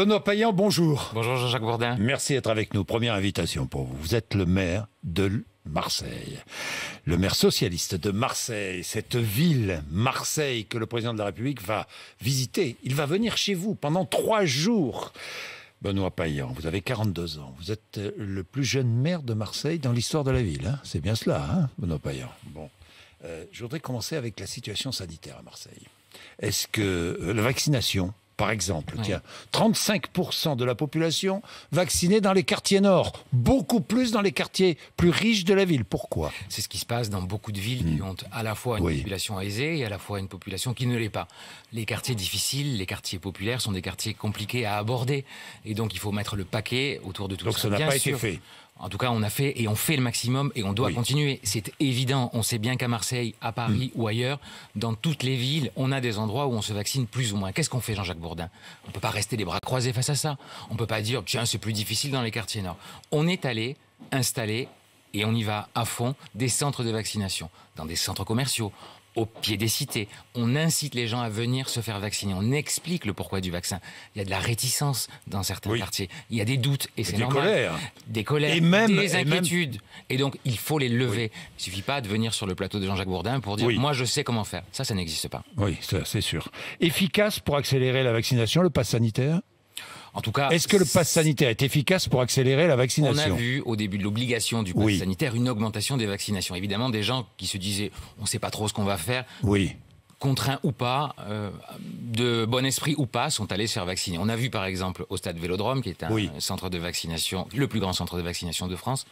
Benoît Payan, bonjour. Bonjour Jean-Jacques Bourdin. Merci d'être avec nous. Première invitation pour vous. Vous êtes le maire de Marseille. Le maire socialiste de Marseille, cette ville, Marseille, que le président de la République va visiter. Il va venir chez vous pendant 3 jours. Benoît Payan, vous avez 42 ans. Vous êtes le plus jeune maire de Marseille dans l'histoire de la ville. Hein, c'est bien cela, hein, Benoît Payan. Bon. Je voudrais commencer avec la situation sanitaire à Marseille. Est-ce que la vaccination, par exemple, oui. Tiens, 35% de la population vaccinée dans les quartiers nord, beaucoup plus dans les quartiers plus riches de la ville. Pourquoi ? C'est ce qui se passe dans beaucoup de villes qui ont à la fois une population aisée et à la fois une population qui ne l'est pas. Les quartiers difficiles, les quartiers populaires sont des quartiers compliqués à aborder. Et donc, il faut mettre le paquet autour de tout ça. Donc, ça n'a pas été fait. En tout cas, on a fait et on fait le maximum et on doit continuer. C'est évident. On sait bien qu'à Marseille, à Paris ou ailleurs, dans toutes les villes, on a des endroits où on se vaccine plus ou moins. Qu'est-ce qu'on fait, Jean-Jacques Bourdin ? On ne peut pas rester les bras croisés face à ça. On ne peut pas dire, tiens, c'est plus difficile dans les quartiers nord. On est allé installer, et on y va à fond, des centres de vaccination, dans des centres commerciaux, au pied des cités. On incite les gens à venir se faire vacciner. On explique le pourquoi du vaccin. Il y a de la réticence dans certains quartiers. Il y a des doutes et c'est normal. Des colères, des inquiétudes. Et donc, il faut les lever. Il ne suffit pas de venir sur le plateau de Jean-Jacques Bourdin pour dire « moi, je sais comment faire ». Ça n'existe pas. Oui, ça, c'est sûr. Efficace pour accélérer la vaccination, le pass sanitaire ? En tout cas, est-ce que le pass sanitaire est efficace pour accélérer la vaccination ? On a vu au début de l'obligation du pass sanitaire une augmentation des vaccinations. Évidemment, des gens qui se disaient on ne sait pas trop ce qu'on va faire, contraints ou pas, de bon esprit ou pas, sont allés se faire vacciner. On a vu par exemple au stade Vélodrome, qui est un centre de vaccination, le plus grand centre de vaccination de France,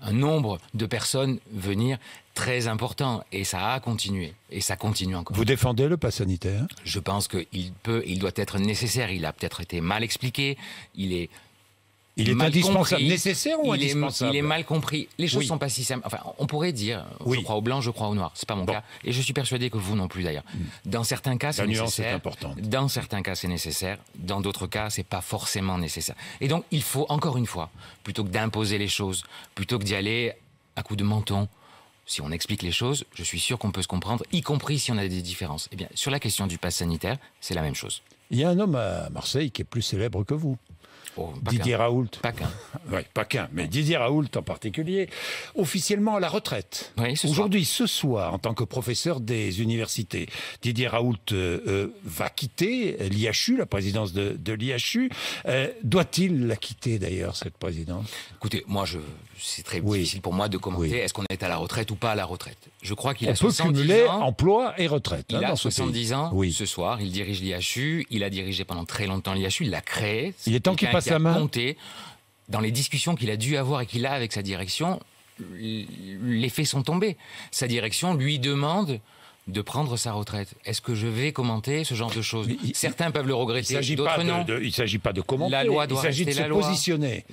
un nombre de personnes venir très important. Et ça a continué. Et ça continue encore. Vous défendez le pass sanitaire ? Je pense qu'il doit être nécessaire. Il a peut-être été mal expliqué. Il est indispensable. Nécessaire ou indispensable ? Il est mal compris. Les choses ne sont pas si simples. Enfin, on pourrait dire, je crois au blanc, je crois au noir. Ce n'est pas mon cas. Et je suis persuadé que vous non plus d'ailleurs. Dans certains cas, c'est nécessaire. Dans certains cas, c'est nécessaire. Dans d'autres cas, ce n'est pas forcément nécessaire. Et donc, il faut, encore une fois, plutôt que d'imposer les choses, plutôt que d'y aller à coups de menton, si on explique les choses, je suis sûr qu'on peut se comprendre, y compris si on a des différences. Eh bien, sur la question du pass sanitaire, c'est la même chose. Il y a un homme à Marseille qui est plus célèbre que vous. Didier Raoult. Pas qu'un. Oui, pas qu'un, mais Didier Raoult en particulier, officiellement à la retraite. Aujourd'hui, ce soir, en tant que professeur des universités, Didier Raoult va quitter l'IHU, la présidence de l'IHU. Doit-il la quitter d'ailleurs, cette présidence ? Écoutez, moi, c'est très difficile pour moi de commenter est-ce qu'on est à la retraite ou pas à la retraite. Je crois qu'il a 70 ans. On peut cumuler emploi et retraite. Il a 70 ans ce soir, il dirige l'IHU, il a dirigé pendant très longtemps l'IHU, il l'a créé. Il est temps qu'il passe la main. Compté, dans les discussions qu'il a dû avoir et qu'il a avec sa direction, les faits sont tombés. Sa direction lui demande de prendre sa retraite. Est-ce que je vais commenter ce genre de choses ? Certains peuvent le regretter, d'autres non. Il ne s'agit pas de commenter, la loi doit il s'agit de se positionner.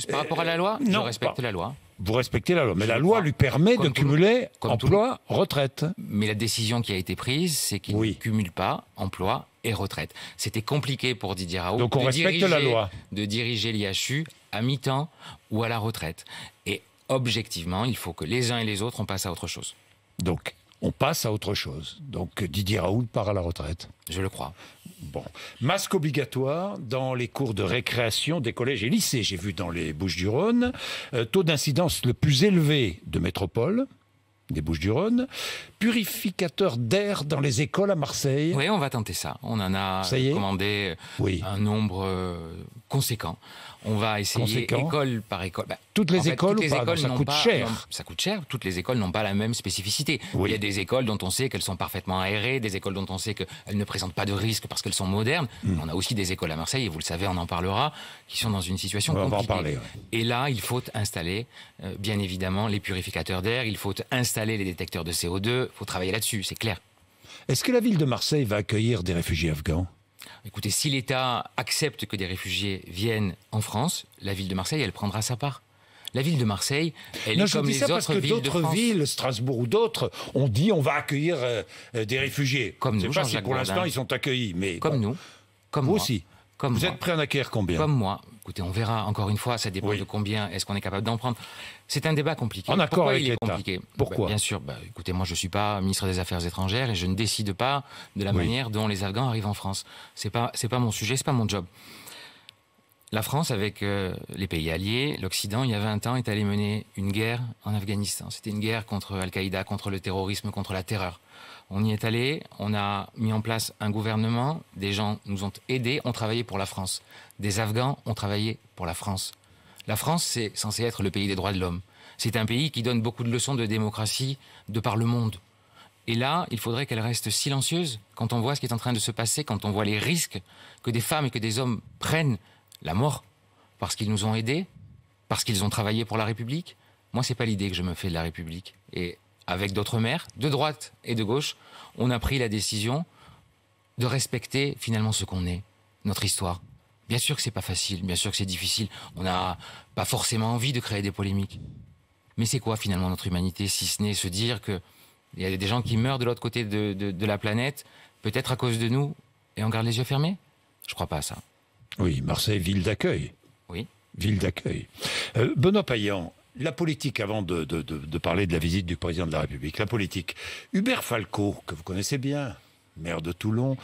Par rapport à la loi, je respecte la loi. Vous respectez la loi, mais la loi lui permet de cumuler emploi, retraite. Mais la décision qui a été prise, c'est qu'il ne cumule pas emploi et retraite. C'était compliqué pour Didier Raoult de diriger l'IHU à mi-temps ou à la retraite. Et objectivement, il faut que les uns et les autres, on passe à autre chose. Donc, on passe à autre chose. Donc, Didier Raoult part à la retraite. Je le crois. Bon. Masque obligatoire dans les cours de récréation des collèges et lycées. J'ai vu dans les Bouches-du-Rhône. Taux d'incidence le plus élevé de métropole, des Bouches-du-Rhône. Purificateur d'air dans les écoles à Marseille. Oui, on va tenter ça. On en a commandé un nombre conséquent. On va essayer école par école. Toutes les écoles ça coûte cher. Ça coûte cher. Toutes les écoles n'ont pas la même spécificité. Il y a des écoles dont on sait qu'elles sont parfaitement aérées, des écoles dont on sait qu'elles ne présentent pas de risque parce qu'elles sont modernes. On a aussi des écoles à Marseille, et vous le savez, on en parlera, qui sont dans une situation compliquée. On va en parler, Et là, il faut installer, bien évidemment, les purificateurs d'air, il faut installer les détecteurs de CO2, il faut travailler là-dessus, c'est clair. Est-ce que la ville de Marseille va accueillir des réfugiés afghans ? Écoutez, si l'État accepte que des réfugiés viennent en France, la ville de Marseille, elle prendra sa part. La ville de Marseille, elle est comme les autres villes de France. D'autres villes, Strasbourg ou d'autres, ont dit on va accueillir des réfugiés. Comme nous, je ne sais pas si pour l'instant ils sont accueillis, mais comme nous, comme vous moi. aussi. Comme vous moi. êtes prêt à en accueillir combien ? Comme moi. Écoutez, on verra. Encore une fois, ça dépend de combien est-ce qu'on est capable d'en prendre. C'est un débat compliqué. En accord avec il est l'État. compliqué. Pourquoi ? Bien sûr. Écoutez, moi, je ne suis pas ministre des Affaires étrangères et je ne décide pas de la manière dont les Afghans arrivent en France. C'est pas mon sujet, c'est pas mon job. La France, avec les pays alliés, l'Occident, il y a 20 ans, est allé mener une guerre en Afghanistan. C'était une guerre contre Al-Qaïda, contre le terrorisme, contre la terreur. On y est allé, on a mis en place un gouvernement, des gens nous ont aidés, ont travaillé pour la France. Des Afghans ont travaillé pour la France. La France, c'est censé être le pays des droits de l'homme. C'est un pays qui donne beaucoup de leçons de démocratie de par le monde. Et là, il faudrait qu'elle reste silencieuse quand on voit ce qui est en train de se passer, quand on voit les risques que des femmes et que des hommes prennent, la mort, parce qu'ils nous ont aidés, parce qu'ils ont travaillé pour la République. Moi, c'est pas l'idée que je me fais de la République. Et avec d'autres maires, de droite et de gauche, on a pris la décision de respecter finalement ce qu'on est, notre histoire. Bien sûr que c'est pas facile, bien sûr que c'est difficile. On n'a pas forcément envie de créer des polémiques. Mais c'est quoi finalement notre humanité, si ce n'est se dire qu'il y a des gens qui meurent de l'autre côté de la planète, peut-être à cause de nous, et on garde les yeux fermés? Je crois pas à ça. Oui, Marseille, ville d'accueil. Oui. Ville d'accueil. Benoît Payan, la politique, avant de parler de la visite du président de la République, la politique. Hubert Falco, que vous connaissez bien, maire de Toulon,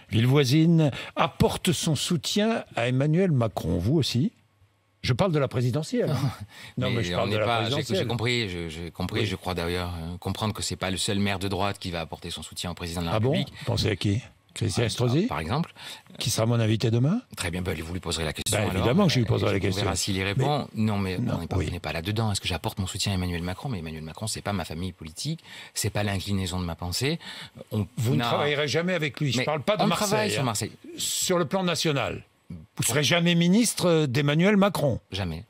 ville voisine, apporte son soutien à Emmanuel Macron. Vous aussi? Je parle de la présidentielle. Non, mais je parle de la présidentielle. J'ai compris, Oui. je crois d'ailleurs comprendre que c'est pas le seul maire de droite qui va apporter son soutien au président de la République. Ah bon? Pensez à qui? Christian Estrosi, par exemple. qui sera mon invité demain? Très bien, vous lui poserez la question. Ben, évidemment que je lui poserai la On question. verra s'il y répond. Non, mais non, on n'est pas là-dedans. Est-ce que j'apporte mon soutien à Emmanuel Macron? Mais Emmanuel Macron, c'est pas ma famille politique, c'est pas l'inclinaison de ma pensée. Vous ne travaillerez jamais avec lui. Je ne parle pas de on Marseille. travaille sur Marseille. Sur le plan national. Vous ne serez jamais ministre d'Emmanuel Macron? Jamais.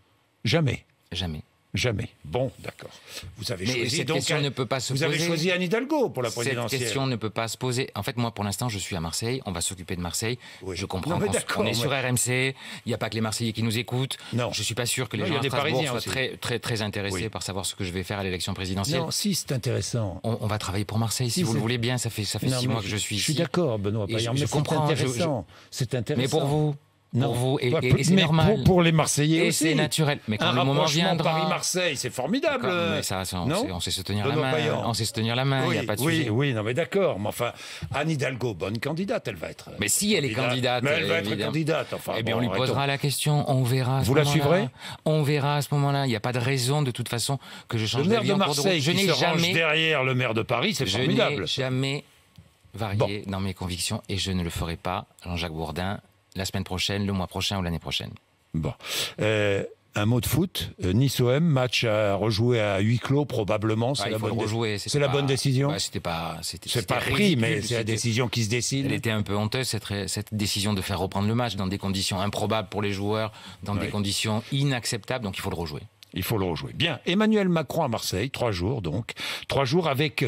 Jamais. Jamais. Jamais. Bon, d'accord. Vous avez choisi cette donc. question ne peut pas se vous poser. avez choisi Anne Hidalgo pour la Cette présidentielle. question ne peut pas se poser. En fait, moi, pour l'instant, je suis à Marseille. On va s'occuper de Marseille. Oui. Je comprends Non, mais qu'on d'accord, est sur RMC. Il n'y a pas que les Marseillais qui nous écoutent. Non. Je suis pas sûr que les Non, il y gens a à des Strasbourg Parisiens soient aussi. très, très, très intéressés Oui. par savoir ce que je vais faire à l'élection présidentielle. Non, si, c'est intéressant. On va travailler pour Marseille, si vous le voulez bien. Ça fait Non, 6 mais mois que je suis ici. Je suis d'accord, Benoît Et Payan, je mais c'est comprends, intéressant. C'est intéressant. Mais pour vous, Non. pour vous, et Mais c'est normal. Pour les Marseillais Et aussi. c'est naturel. Mais quand Un le moment rapprochement viendra. Paris-Marseille, c'est formidable. Mais ça, non on sait se tenir la Benoît main. Payan. On sait se tenir la main. Il Oui, n'y a pas de oui, sujet. oui, non, mais d'accord. Mais enfin, Anne Hidalgo, bonne candidate, elle va être. Mais si elle est candidate, Mais elle va être évidemment. candidate. Enfin, Eh bien, bon, on lui arrêtons. posera la question, on verra. À ce Vous la moment-là. suivrez? On verra à ce moment-là. Il n'y a pas de raison, de toute façon, que je Le change maire d'avis de en cours de route. Marseille Je qui n'ai se range jamais, derrière le maire de Paris, c'est je formidable. n'ai jamais varié dans mes convictions et je ne le ferai pas, Jean-Jacques Bourdin, la semaine prochaine, le mois prochain ou l'année prochaine. Bon. Un mot de foot. Nice-OM, match à rejouer à huis clos probablement. C'est Ah, la il faut bonne le rejouer. C'est la bonne décision. Ouais, c'était C'est pas pris, ridicule, mais c'est la c'était- décision qui se décide. Elle était un peu honteuse, cette décision de faire reprendre le match dans des conditions improbables pour les joueurs, dans des Oui. conditions inacceptables, donc il faut le rejouer. Il faut le rejouer. Bien. Emmanuel Macron à Marseille, 3 jours donc. 3 jours avec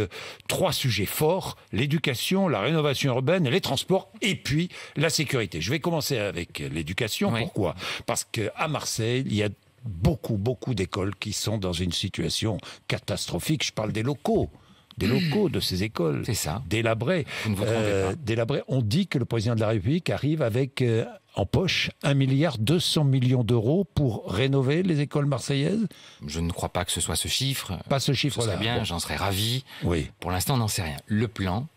3 sujets forts, l'éducation, la rénovation urbaine, les transports et puis la sécurité. Je vais commencer avec l'éducation. Oui. Pourquoi? Parce qu'à Marseille, il y a beaucoup d'écoles qui sont dans une situation catastrophique. Je parle des locaux. Des locaux de ces écoles. C'est ça. Délabrés. Vous ne vous trompez pas. Délabrés. On dit que le président de la République arrive avec en poche 1,2 milliard d'euros pour rénover les écoles marseillaises. Je ne crois pas que ce soit ce chiffre. Pas ce Ce chiffre-là. serait bien, Bon. j'en serais ravi. Oui. Pour l'instant, on n'en sait rien. Le plan,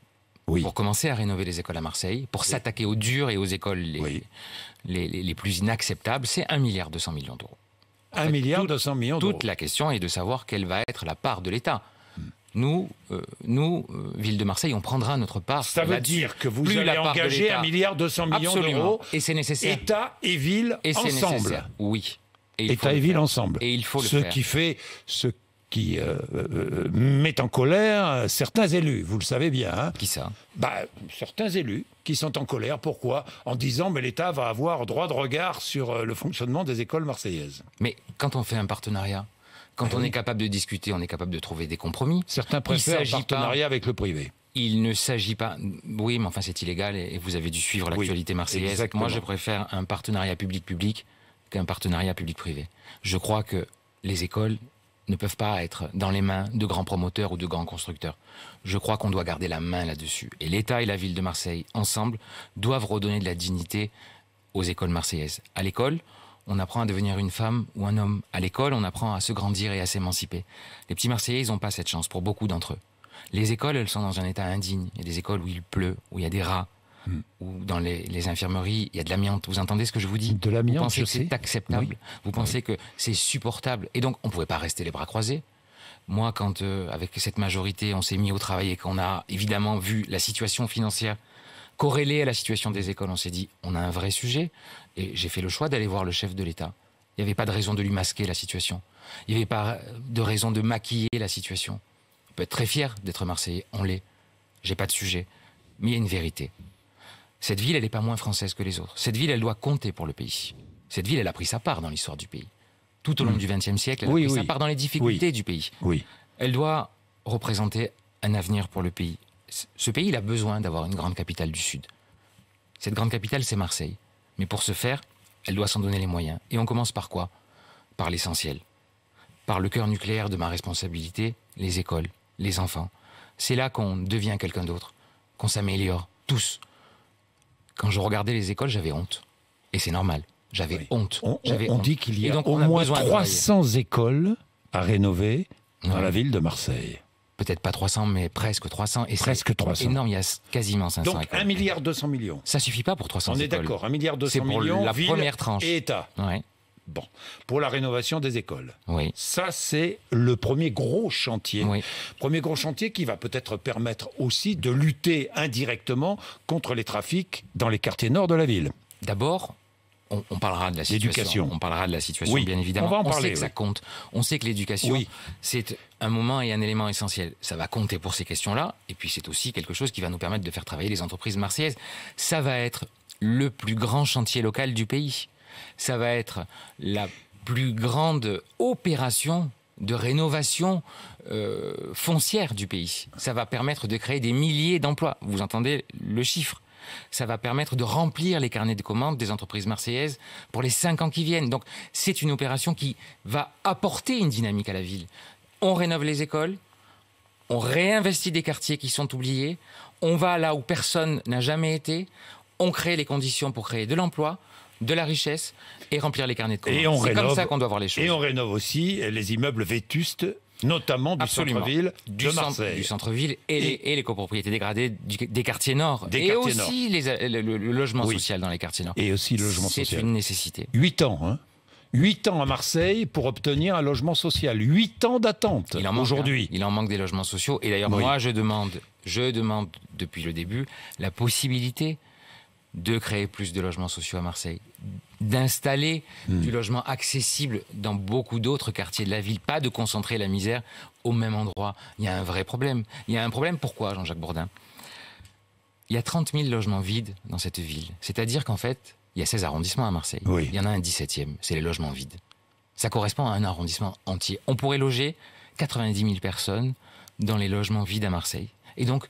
Oui. pour commencer à rénover les écoles à Marseille, pour s'attaquer aux durs et aux écoles Oui. les plus inacceptables, c'est 1,2 milliard d'euros. 1,2 milliard d'euros. Toute la question est de savoir quelle va être la part de l'État. Nous, Ville de Marseille, on prendra notre part. Ça veut là-dessus. dire que vous Plus allez la part de engager l'État. 1,2 milliard Absolument. d'euros. Et c'est nécessaire. État et ville Et c'est ensemble. nécessaire. Oui. Et il faut État le et ville faire. ensemble. Et il faut le Ce faire. qui met en colère certains élus, vous le savez bien. Hein. Qui ça? Certains élus qui sont en colère. Pourquoi? En disant mais l'État va avoir droit de regard sur le fonctionnement des écoles marseillaises. Mais quand on fait un partenariat, quand on oui. est capable de discuter, on est capable de trouver des compromis. Certains préfèrent un s'agit partenariat avec le privé. Il ne s'agit pas... Oui, mais enfin c'est illégal et vous avez dû suivre l'actualité marseillaise. exactement. Moi, je préfère un partenariat public-public qu'un partenariat public-privé. Je crois que les écoles ne peuvent pas être dans les mains de grands promoteurs ou de grands constructeurs. Je crois qu'on doit garder la main là-dessus. Et l'État et la ville de Marseille, ensemble, doivent redonner de la dignité aux écoles marseillaises. À l'école, on apprend à devenir une femme ou un homme. À l'école, on apprend à se grandir et à s'émanciper. Les petits Marseillais, ils n'ont pas cette chance, pour beaucoup d'entre eux. Les écoles, elles sont dans un état indigne. Il y a des écoles où il pleut, où il y a des rats, où dans les infirmeries, il y a de l'amiante. Vous entendez ce que je vous dis? De l'amiante, vous pensez je que sais. c'est acceptable? Oui. Vous pensez que c'est supportable? Et donc, on ne pouvait pas rester les bras croisés. Moi, quand, avec cette majorité, on s'est mis au travail et qu'on a évidemment vu la situation financière corrélée à la situation des écoles, on s'est dit, on a un vrai sujet. Et j'ai fait le choix d'aller voir le chef de l'État. Il n'y avait pas de raison de lui masquer la situation. Il n'y avait pas de raison de maquiller la situation. On peut être très fier d'être Marseillais, on l'est. J'ai pas de sujet. Mais il y a une vérité. Cette ville, elle n'est pas moins française que les autres. Cette ville, elle doit compter pour le pays. Cette ville, elle a pris sa part dans l'histoire du pays. Tout au long du XXe siècle, elle a pris sa part dans les difficultés du pays. Oui. Elle doit représenter un avenir pour le pays. Ce pays, il a besoin d'avoir une grande capitale du Sud. Cette grande capitale, c'est Marseille. Mais pour ce faire, elle doit s'en donner les moyens. Et on commence par quoi? Par l'essentiel. Par le cœur nucléaire de ma responsabilité, les écoles, les enfants. C'est là qu'on devient quelqu'un d'autre, qu'on s'améliore, tous. Quand je regardais les écoles, j'avais honte. Et c'est normal, j'avais honte. On dit qu'il y a donc, au moins 300 écoles à rénover dans la ville de Marseille. Peut-être pas 300, mais presque 300. Et presque 300. Énorme, il y a quasiment 500 donc, écoles. 1,2 milliard. Ça suffit pas pour 300 écoles. On est d'accord, 1,2 milliard, la ville première tranche. Et État. Ouais. Bon, pour la rénovation des écoles. Oui. Ça, c'est le premier gros chantier. Oui. Premier gros chantier qui va peut-être permettre aussi de lutter indirectement contre les trafics dans les quartiers nord de la ville. D'abord, on parlera de la situation. L'éducation. On parlera de la situation, Oui, bien évidemment. on va en on parler, sait que ça compte. On sait que l'éducation, c'est un moment et un élément essentiel. Ça va compter pour ces questions-là. Et puis, c'est aussi quelque chose qui va nous permettre de faire travailler les entreprises marseillaises. Ça va être le plus grand chantier local du pays. Ça va être la plus grande opération de rénovation foncière du pays. Ça va permettre de créer des milliers d'emplois. Vous entendez le chiffre. Ça va permettre de remplir les carnets de commandes des entreprises marseillaises pour les 5 ans qui viennent. Donc, c'est une opération qui va apporter une dynamique à la ville. On rénove les écoles, on réinvestit des quartiers qui sont oubliés, on va là où personne n'a jamais été, on crée les conditions pour créer de l'emploi, de la richesse et remplir les carnets de commandes. C'est comme ça qu'on doit voir les choses. Et on rénove aussi les immeubles vétustes, notamment du centre-ville de Marseille. Du centre-ville et les copropriétés dégradées des quartiers nord. Et aussi le logement social dans les quartiers nord. Et aussi le logement social. C'est une nécessité. 8 ans, hein. 8 ans à Marseille pour obtenir un logement social. 8 ans d'attente aujourd'hui. Il en manque des logements sociaux. Et d'ailleurs, moi, je demande depuis le début la possibilité de créer plus de logements sociaux à Marseille, d'installer du logement accessible dans beaucoup d'autres quartiers de la ville, pas de concentrer la misère au même endroit. Il y a un vrai problème. Il y a un problème, pourquoi, Jean-Jacques Bourdin? Il y a 30 000 logements vides dans cette ville. C'est-à-dire qu'en fait, il y a 16 arrondissements à Marseille. Oui. Il y en a un 17e, c'est les logements vides. Ça correspond à un arrondissement entier. On pourrait loger 90 000 personnes dans les logements vides à Marseille. Et donc,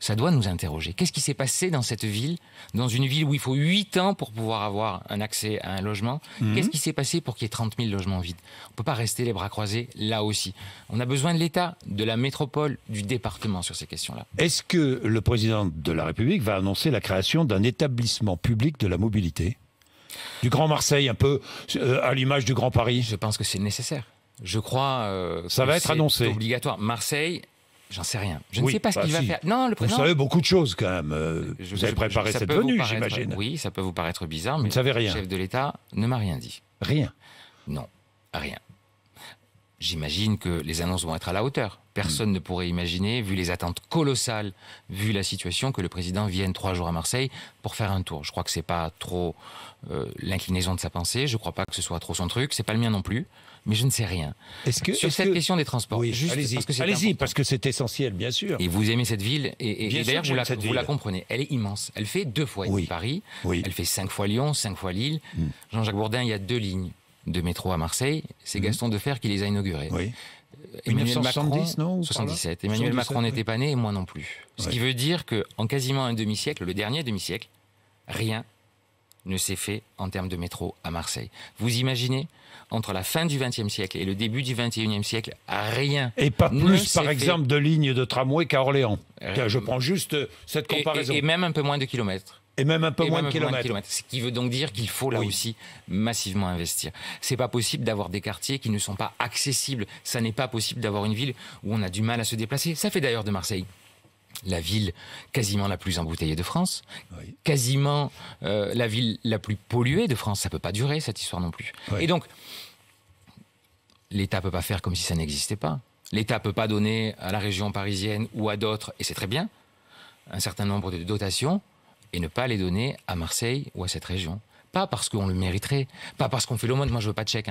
ça doit nous interroger. Qu'est-ce qui s'est passé dans cette ville, dans une ville où il faut 8 ans pour pouvoir avoir un accès à un logement? Qu'est-ce qui s'est passé pour qu'il y ait 30 000 logements vides? On ne peut pas rester les bras croisés là aussi. On a besoin de l'État, de la métropole, du département sur ces questions-là. Est-ce que le président de la République va annoncer la création d'un établissement public de la mobilité? Du Grand Marseille, un peu à l'image du Grand Paris? Je pense que c'est nécessaire. Je crois ça va être annoncé. C'est obligatoire. Marseille... J'en sais rien. Je ne sais pas ce qu'il va faire. Non, le président... Vous savez beaucoup de choses quand même. Vous avez préparé cette venue, j'imagine. Oui, ça peut vous paraître bizarre, mais ne savez rien. Le chef de l'État ne m'a rien dit. Rien? Non, rien. J'imagine que les annonces vont être à la hauteur. Personne ne pourrait imaginer, vu les attentes colossales, vu la situation, que le président vienne 3 jours à Marseille pour faire un tour. Je crois que c'est pas trop l'inclinaison de sa pensée. Je crois pas que ce soit trop son truc. C'est pas le mien non plus. Mais je ne sais rien. Sur cette question des transports, allez-y, parce que c'est essentiel, bien sûr. Et vous aimez cette ville, et d'ailleurs vous la comprenez. Elle est immense. Elle fait 2 fois Paris. Elle fait 5 fois Lyon, 5 fois Lille. Jean-Jacques Bourdin, il y a 2 lignes de métro à Marseille. C'est Gaston Defferre qui les a inaugurées. Oui. Emmanuel 1970, Macron, non? 77. Emmanuel Macron n'était pas né et moi non plus. Ce qui veut dire qu'en quasiment un demi-siècle, le dernier demi-siècle, rien ne s'est fait en termes de métro à Marseille. Vous imaginez, entre la fin du XXe siècle et le début du XXIe siècle, rien. Et pas plus, par exemple, de lignes de tramway qu'à Orléans. Je prends juste cette comparaison. Et même un peu moins de kilomètres. Et même un peu moins de kilomètres. Ce qui veut donc dire qu'il faut là aussi massivement investir. C'est pas possible d'avoir des quartiers qui ne sont pas accessibles. Ça n'est pas possible d'avoir une ville où on a du mal à se déplacer. Ça fait d'ailleurs de Marseille la ville quasiment la plus embouteillée de France, Oui. quasiment la ville la plus polluée de France. Ça ne peut pas durer, cette histoire non plus. Oui. Et donc, l'État ne peut pas faire comme si ça n'existait pas. L'État ne peut pas donner à la région parisienne ou à d'autres, et c'est très bien, un certain nombre de dotations et ne pas les donner à Marseille ou à cette région. Pas parce qu'on le mériterait, pas parce qu'on fait l'aumône. Moi, je ne veux pas de chèque.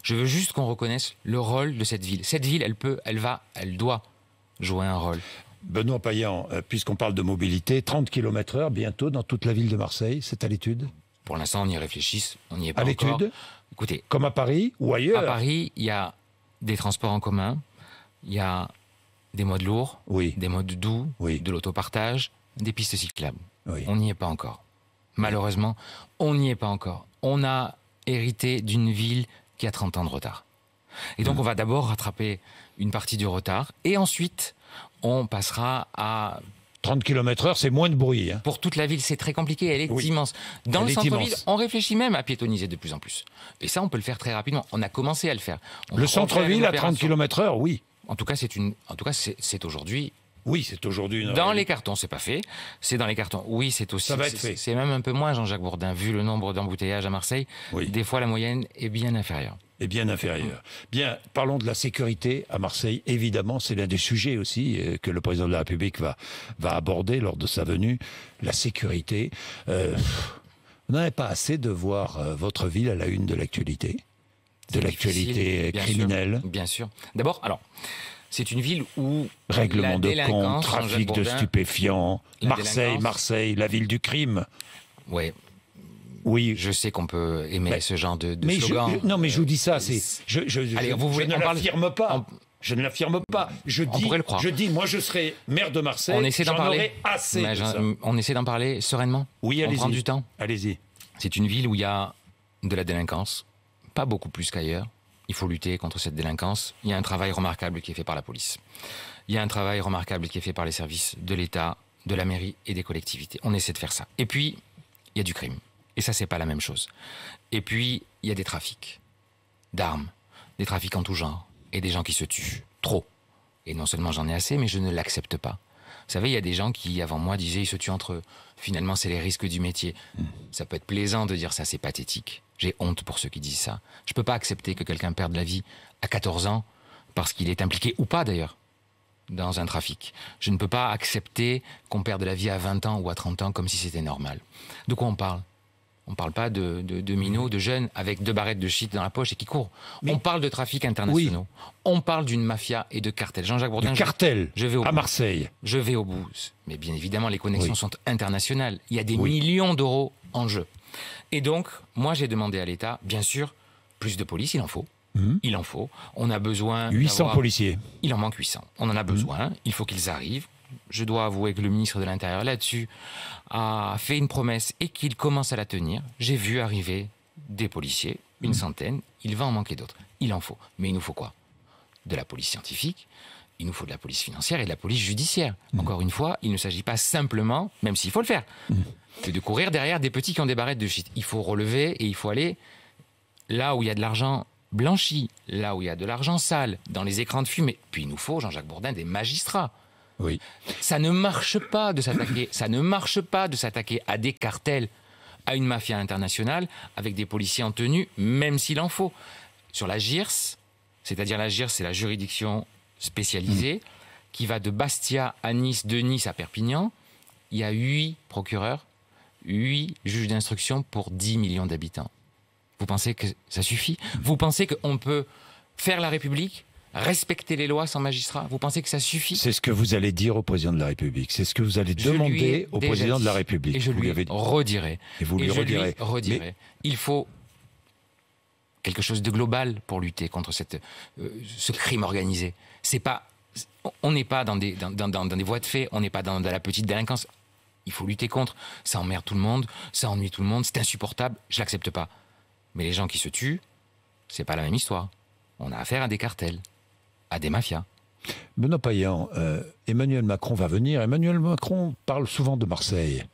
Je veux juste qu'on reconnaisse le rôle de cette ville. Cette ville, elle doit jouer un rôle. Benoît Payan, puisqu'on parle de mobilité, 30 km/h bientôt dans toute la ville de Marseille, c'est à l'étude? Pour l'instant, on y réfléchit, on n'y est pas À encore. l'étude? Écoutez, Comme à Paris ou ailleurs? à Paris, il y a des transports en commun, il y a des modes lourds, Oui. des modes doux, Oui. de l'autopartage, des pistes cyclables. Oui. On n'y est pas encore. Malheureusement, on n'y est pas encore. On a hérité d'une ville qui a 30 ans de retard. Et donc, on va d'abord rattraper une partie du retard, et ensuite, on passera à... 30 km/h, c'est moins de bruit. Hein. Pour toute la ville, c'est très compliqué, elle est Oui. immense. Dans Elle le est centre-ville, immense. on réfléchit même à piétoniser de plus en plus. Et ça, on peut le faire très rapidement. On a commencé à le faire. On va Le refaire centre-ville une à 30 opération. km/h, oui. En tout cas, c'est aujourd'hui. Oui, c'est aujourd'hui une... Dans les cartons, c'est pas fait. C'est dans les cartons. Oui, c'est aussi. Ça va être fait. C'est même un peu moins, Jean-Jacques Bourdin, vu le nombre d'embouteillages à Marseille. Oui. Des fois, la moyenne est bien inférieure. est bien inférieur. Bien, parlons de la sécurité à Marseille. Évidemment, c'est l'un des sujets aussi que le président de la République va aborder lors de sa venue. La sécurité. Vous n'avez pas assez de voir votre ville à la une de l'actualité, de l'actualité criminelle. Bien sûr. D'abord, alors, c'est une ville où Règlement la de compte, délinquance, trafic Jean-Jacques de Bourdin, stupéfiants. la Marseille, délinquance. Marseille, la ville du crime. Ouais, Oui, je sais qu'on peut aimer ce genre de mais slogan. non, mais je vous dis ça, Allez, vous je voulez- ne on parle- l'affirme pas. Je ne l'affirme pas. On pourrait le croire. Je dis, moi, je serai maire de Marseille. On essaie d'en j'en parler. aurai assez. Mais de ça. on essaie d'en parler sereinement. Oui, On allez-y. prend du temps. Allez-y. C'est une ville où il y a de la délinquance, pas beaucoup plus qu'ailleurs. Il faut lutter contre cette délinquance. Il y a un travail remarquable qui est fait par la police. Il y a un travail remarquable qui est fait par les services de l'État, de la mairie et des collectivités. On essaie de faire ça. Et puis, il y a du crime. Et ça, c'est pas la même chose. Et puis, il y a des trafics d'armes, des trafics en tout genre, et des gens qui se tuent. Trop. Et non seulement j'en ai assez, mais je ne l'accepte pas. Vous savez, il y a des gens qui, avant moi, disaient ils se tuent entre eux. Finalement, c'est les risques du métier. Ça peut être plaisant de dire ça, c'est pathétique. J'ai honte pour ceux qui disent ça. Je ne peux pas accepter que quelqu'un perde la vie à 14 ans, parce qu'il est impliqué, ou pas d'ailleurs, dans un trafic. Je ne peux pas accepter qu'on perde la vie à 20 ans ou à 30 ans comme si c'était normal. De quoi on parle ? On ne parle pas de minots, de jeunes avec 2 barrettes de shit dans la poche et qui courent. Mais- On parle de trafics internationaux. On parle d'une mafia et de cartels. Jean-Jacques Bourdin, Du cartel je vais au à bout. Marseille. Je vais au bout. Mais bien évidemment, les connexions Oui. sont internationales. Il y a des Oui. millions d'euros en jeu. Et donc, moi, j'ai demandé à l'État, bien sûr, plus de police, il en faut. Il en faut. On a besoin 800 d'avoir- policiers. Il en manque 800. On en a besoin. Il faut qu'ils arrivent. Je dois avouer que le ministre de l'Intérieur, là-dessus, a fait une promesse et qu'il commence à la tenir. J'ai vu arriver des policiers, une centaine. Il va en manquer d'autres. Il en faut. Mais il nous faut quoi ? De la police scientifique. Il nous faut de la police financière et de la police judiciaire. Encore une fois, il ne s'agit pas simplement, même s'il faut le faire, que de courir derrière des petits qui ont des barrettes de shit. Il faut relever et il faut aller là où il y a de l'argent blanchi, là où il y a de l'argent sale, dans les écrans de fumée. Puis il nous faut, Jean-Jacques Bourdin, des magistrats. Oui. Ça ne marche pas de s'attaquer. Ça ne marche pas de s'attaquer à des cartels, à une mafia internationale, avec des policiers en tenue, même s'il en faut. Sur la GIRS, c'est-à-dire la GIRS, c'est la juridiction spécialisée, qui va de Bastia à Nice, de Nice à Perpignan. Il y a 8 procureurs, 8 juges d'instruction pour 10 millions d'habitants. Vous pensez que ça suffit ? Vous pensez qu'on peut faire la République, respecter les lois sans magistrat ? Vous pensez que ça suffit ? C'est ce que vous allez dire au président de la République. C'est ce que vous allez Je lui ai demander au déjà président dit. de la République. Et je Vous lui avez dit. redirai. Et vous lui je redirez. lui redirai. Mais- Il faut quelque chose de global pour lutter contre ce crime organisé. C'est pas, on n'est pas dans des voies de fait, on n'est pas dans de la petite délinquance. Il faut lutter contre. Ça emmerde tout le monde, ça ennuie tout le monde, c'est insupportable, je l'accepte pas. Mais les gens qui se tuent, c'est pas la même histoire. On a affaire à des cartels, à des mafias. Benoît Payan, Emmanuel Macron va venir. Emmanuel Macron parle souvent de Marseille.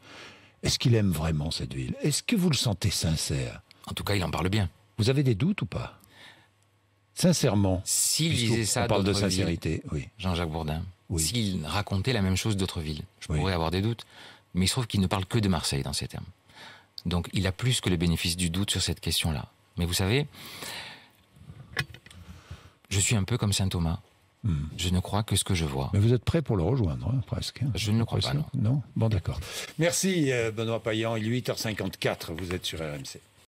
Est-ce qu'il aime vraiment cette ville? Est-ce que vous le sentez sincère? En tout cas, il en parle bien. Vous avez des doutes ou pas? Sincèrement. S'il puisqu'on- disait ça on parle de d'autres villes, sincérité, oui. Jean-Jacques Bourdin, s'il racontait la même chose d'autres villes. Je pourrais avoir des doutes, mais il se trouve qu'il ne parle que de Marseille dans ces termes. Donc il a plus que le bénéfice du doute sur cette question-là. Mais vous savez, je suis un peu comme saint Thomas. Je ne crois que ce que je vois. Mais vous êtes prêt pour le rejoindre, hein, presque. Je ne le crois pas, non. Non ? Bon, d'accord. Merci Benoît Payan, il est 8h54, vous êtes sur RMC.